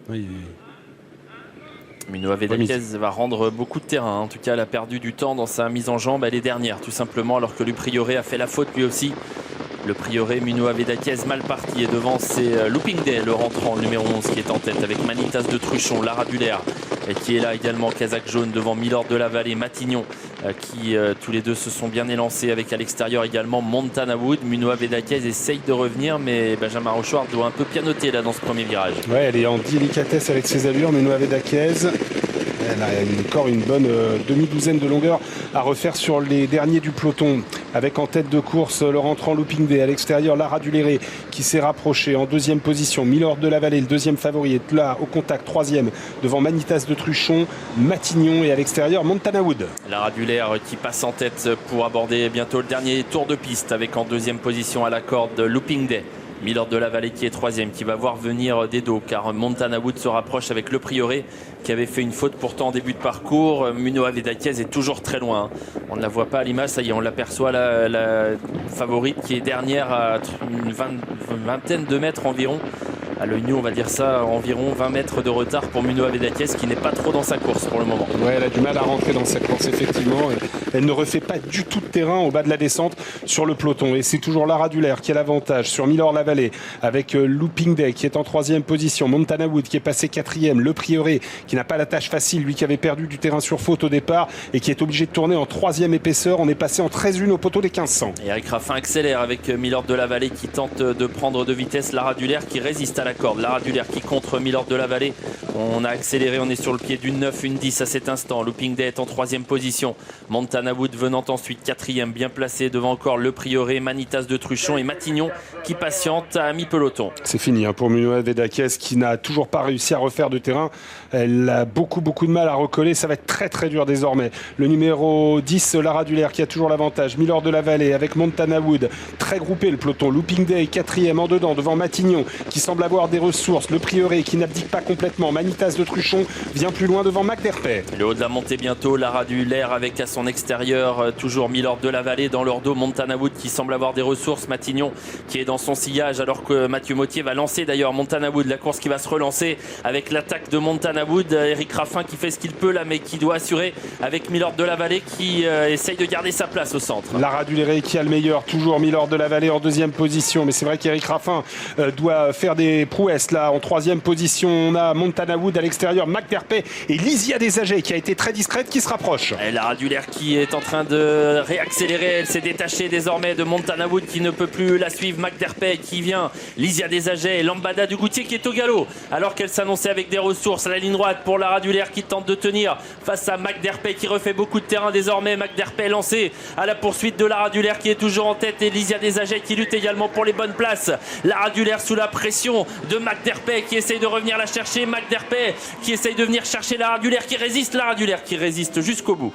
Oui. Mino Vedakez va rendre beaucoup de terrain. En tout cas, elle a perdu du temps dans sa mise en jambe. Elle est dernière, tout simplement, alors que le Prieuré a fait la faute lui aussi. Le Prieuré, Mino Vedakez, mal parti. Et devant, c'est Looping Day, le rentrant, le numéro 11, qui est en tête, avec Manitas de Truchon, Lara Dulaire, qui est là également, Kazakh Jaune, devant Milord de la Vallée, Matignon, qui tous les deux se sont bien élancés, avec à l'extérieur également Montana Wood. Mino Vedakez essaye de revenir, mais Benjamin Rochouard doit un peu pianoter là dans ce premier virage. Ouais, elle est en délicatesse avec ses allures, Mino Vedakez. Elle a encore une bonne demi-douzaine de longueurs à refaire sur les derniers du peloton. Avec en tête de course le rentrant Looping Day. À l'extérieur, Lara Dulaire qui s'est rapprochée en deuxième position. Milord de la Vallée, le deuxième favori, est là au contact, troisième devant Manitas de Truchon, Matignon, et à l'extérieur Montana Wood. Lara Dulaire qui passe en tête pour aborder bientôt le dernier tour de piste, avec en deuxième position à la corde Looping Day. Milord de la Vallée qui est troisième, qui va voir venir des dos, car Montana Wood se rapproche avec le Prieuré, qui avait fait une faute pourtant en début de parcours. Mino Vedakez est toujours très loin. On ne la voit pas à l'image, ça y est, on l'aperçoit, la favorite qui est dernière à une vingtaine de mètres environ. À l'œil nu, on va dire ça, environ 20 mètres de retard pour Mino Vedakez, qui n'est pas trop dans sa course pour le moment. Ouais, elle a du mal à rentrer dans cette course, effectivement. Elle ne refait pas du tout de terrain au bas de la descente sur le peloton. Et c'est toujours Lara Dulaire qui a l'avantage sur Milord la Vallée, avec Looping Day qui est en troisième position, Montana Wood qui est passé quatrième, le Prieuré qui n'a pas la tâche facile, lui qui avait perdu du terrain sur faute au départ et qui est obligé de tourner en troisième épaisseur. On est passé en 13-1 au poteau des 1500. Et Eric Raffin accélère avec Milord de la Vallée qui tente de prendre de vitesse. Lara Dulaire qui résiste à la corde. Lara Dulaire qui contre Milord de la Vallée. On a accéléré, on est sur le pied d'une 9, une 10 à cet instant. Looping Day est en troisième position. Montana Wood venant ensuite quatrième, bien placé devant encore le Prieuré, Manitas de Truchon et Matignon qui patiente à mi-peloton. C'est fini pour Mino Vedakez qui n'a toujours pas réussi à refaire de terrain. Elle a beaucoup de mal à recoller. Ça va être très dur désormais. Le numéro 10, Lara Dulaire qui a toujours l'avantage. Milord de la Vallée avec Montana Wood. Très groupé le peloton. Looping Day quatrième en dedans devant Matignon qui semble avoir des ressources. Le Prieuré qui n'abdique pas complètement. Manitas de Truchon vient plus loin devant McDerpay. Le haut de la montée bientôt. Lara Dulaire avec à son extérieur toujours Milord de la Vallée. Dans leur dos, Montana Wood qui semble avoir des ressources. Matignon qui est dans son sillage alors que Mathieu Mottier va lancer d'ailleurs Montana Wood. La course qui va se relancer avec l'attaque de Montana Wood. Eric Raffin qui fait ce qu'il peut là, mais qui doit assurer avec Milord de la Vallée qui essaye de garder sa place au centre. Lara Dulaire qui a le meilleur, toujours Milord de la Vallée en deuxième position, mais c'est vrai qu'Eric Raffin doit faire des prouesses là. En troisième position, on a Montana Wood à l'extérieur, McDerpay et Lysia Desagers qui a été très discrète qui se rapproche. Et Lara Dulaire qui est en train de réaccélérer, elle s'est détachée désormais de Montana Wood qui ne peut plus la suivre. McDerpay qui vient, Lysia Desagers et Lambada du Goutier qui est au galop alors qu'elle s'annonçait avec des ressources à la ligne droite pour Lara Dulaire qui tente de tenir face à McDerpay qui refait beaucoup de terrain désormais. McDerpay lancé à la poursuite de Lara Dulaire qui est toujours en tête et Lysia Desagers qui lutte également pour les bonnes places. Lara Dulaire sous la pression de McDerpay qui essaye de revenir la chercher. McDerpay qui essaye de venir chercher Lara Dulaire qui résiste. Lara Dulaire qui résiste jusqu'au bout.